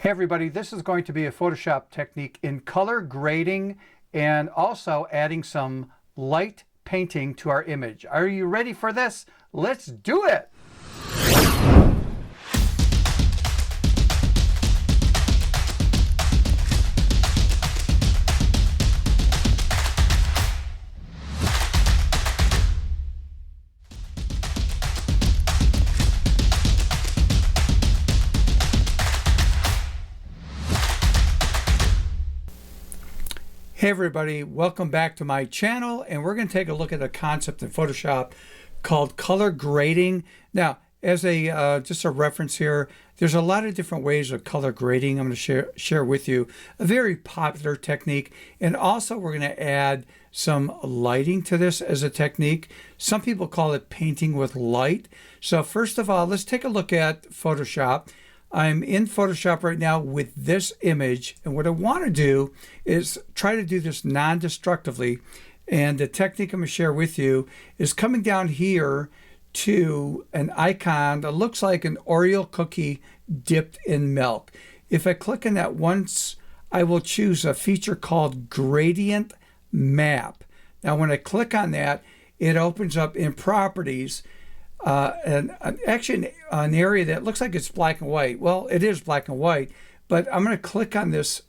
Hey everybody, this is going to be a Photoshop technique in color grading and also adding some light painting to our image. Are you ready for this? Let's do it! Hey everybody, welcome back to my channel, and we're going to take a look at a concept in Photoshop called color grading. Now, as a just a reference here, there's a lot of different ways of color grading. I'm going to share with you a very popular technique, and also we're going to add some lighting to this as a technique. Some people call it painting with light. So first of all, let's take a look at Photoshop. I'm in Photoshop right now with this image, and what I want to do is try to do this non-destructively, and the technique I'm going to share with you is coming down here to an icon that looks like an Oreo cookie dipped in milk. If I click on that once, I will choose a feature called Gradient Map. Now when I click on that, it opens up in Properties actually an area that looks like it's black and white. Well, it is black and white, but I'm going to click on this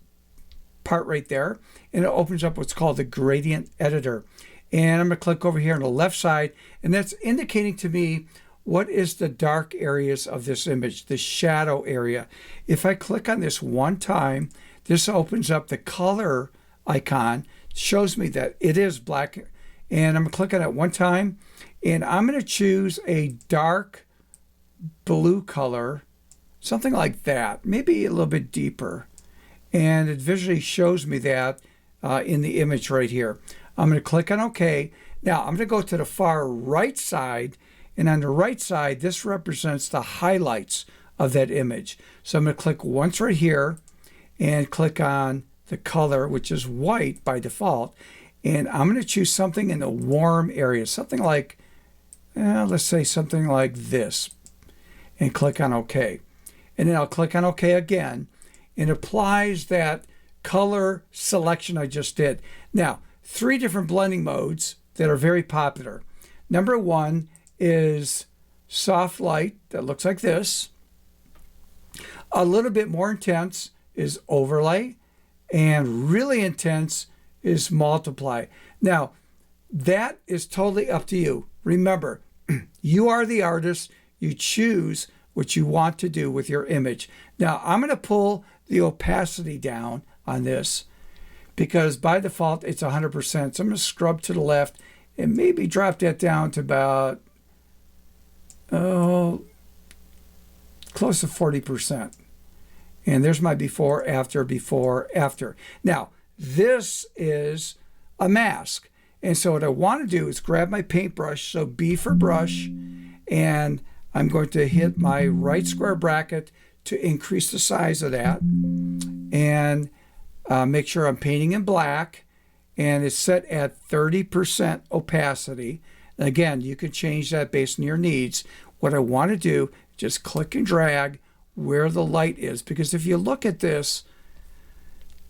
part right there, and it opens up what's called the gradient editor. And I'm going to click over here on the left side, and that's indicating to me what is the dark areas of this image, the shadow area. If I click on this one time, this opens up the color icon, shows me that it is black, and I'm going to click on it one time, and I'm going to choose a dark blue color, something like that, maybe a little bit deeper. And it visually shows me that in the image right here. I'm going to click on OK. Now I'm going to go to the far right side, and on the right side, this represents the highlights of that image. So I'm going to click once right here and click on the color, which is white by default. And I'm going to choose something in the warm area, something like, let's say something like this, and click on OK. And then I'll click on OK again, and it applies that color selection I just did. Now, three different blending modes that are very popular. Number one is soft light that looks like this. A little bit more intense is overlay, and really intense is multiply. Now, that is totally up to you. Remember, you are the artist. You choose what you want to do with your image. Now, I'm going to pull the opacity down on this because by default it's 100%. So I'm going to scrub to the left and maybe drop that down to about close to 40%. And there's my before, after. Now, this is a mask. And so what I want to do is grab my paintbrush, so B for brush, and I'm going to hit my right square bracket to increase the size of that, and make sure I'm painting in black, and it's set at 30% opacity. And again, you can change that based on your needs. What I want to do, just click and drag where the light is, because if you look at this,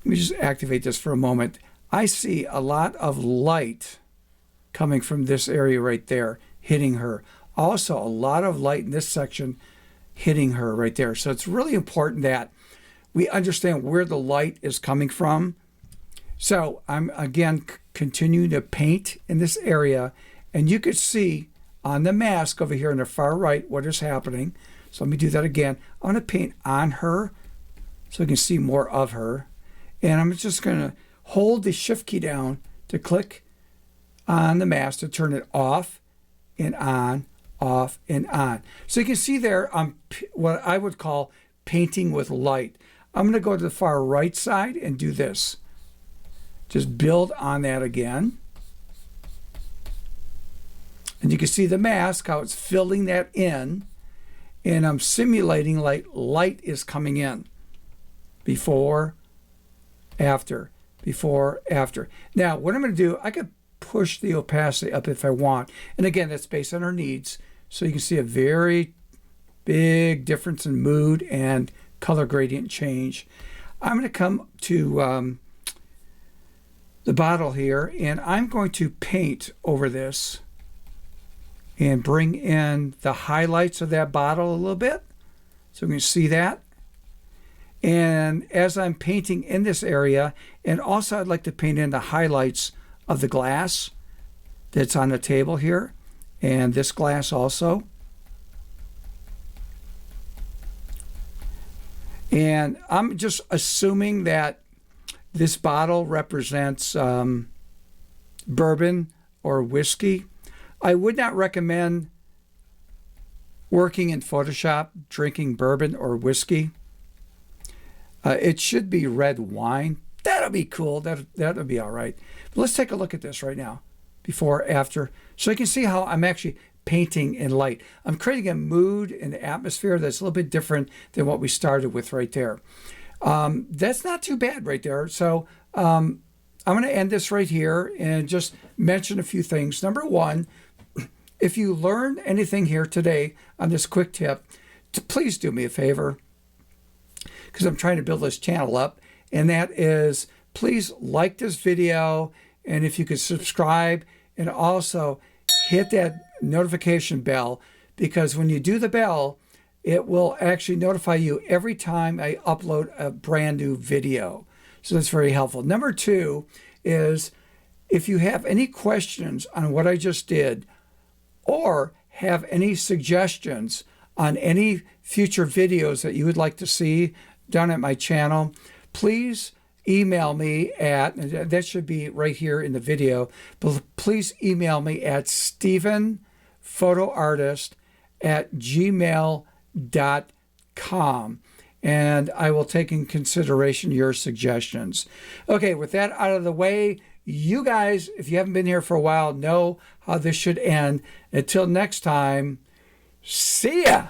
let me just activate this for a moment. I see a lot of light coming from this area right there, hitting her. Also, a lot of light in this section hitting her right there. So it's really important that we understand where the light is coming from. So I'm, again, continuing to paint in this area, and you can see on the mask over here on the far right what is happening. So let me do that again. I want to paint on her so you can see more of her. And I'm just going to hold the shift key down to click on the mask to turn it off and on, off and on. So you can see there I'm what I would call painting with light. I'm going to go to the far right side and do this. Just build on that again. And you can see the mask, how it's filling that in. And I'm simulating like light is coming in. Before, after. Before, after. Now, what I'm going to do, I could push the opacity up if I want. And again, that's based on our needs. So you can see a very big difference in mood and color gradient change. I'm going to come to the bottle here, and I'm going to paint over this and bring in the highlights of that bottle a little bit. So we can see that. And as I'm painting in this area, and also I'd like to paint in the highlights of the glass that's on the table here, and this glass also. And I'm just assuming that this bottle represents bourbon or whiskey. I would not recommend working in Photoshop drinking bourbon or whiskey. It should be red wine. That'll be cool. That'll be all right. But let's take a look at this right now, before, after, so you can see how I'm actually painting in light. I'm creating a mood and atmosphere that's a little bit different than what we started with right there. That's not too bad right there. So I'm going to end this right here and just mention a few things. Number one, if you learned anything here today on this quick tip, please do me a favor, because I'm trying to build this channel up, and that is, please like this video, and if you could subscribe, and also hit that notification bell, because when you do the bell, it will actually notify you every time I upload a brand new video. So that's very helpful. Number two is, if you have any questions on what I just did, or have any suggestions on any future videos that you would like to see done at my channel, please email me at, that should be right here in the video, but please email me at stevenphotoartist@gmail.com, and I will take in consideration your suggestions. Okay, with that out of the way, you guys, if you haven't been here for a while, know how this should end. Until next time, see ya!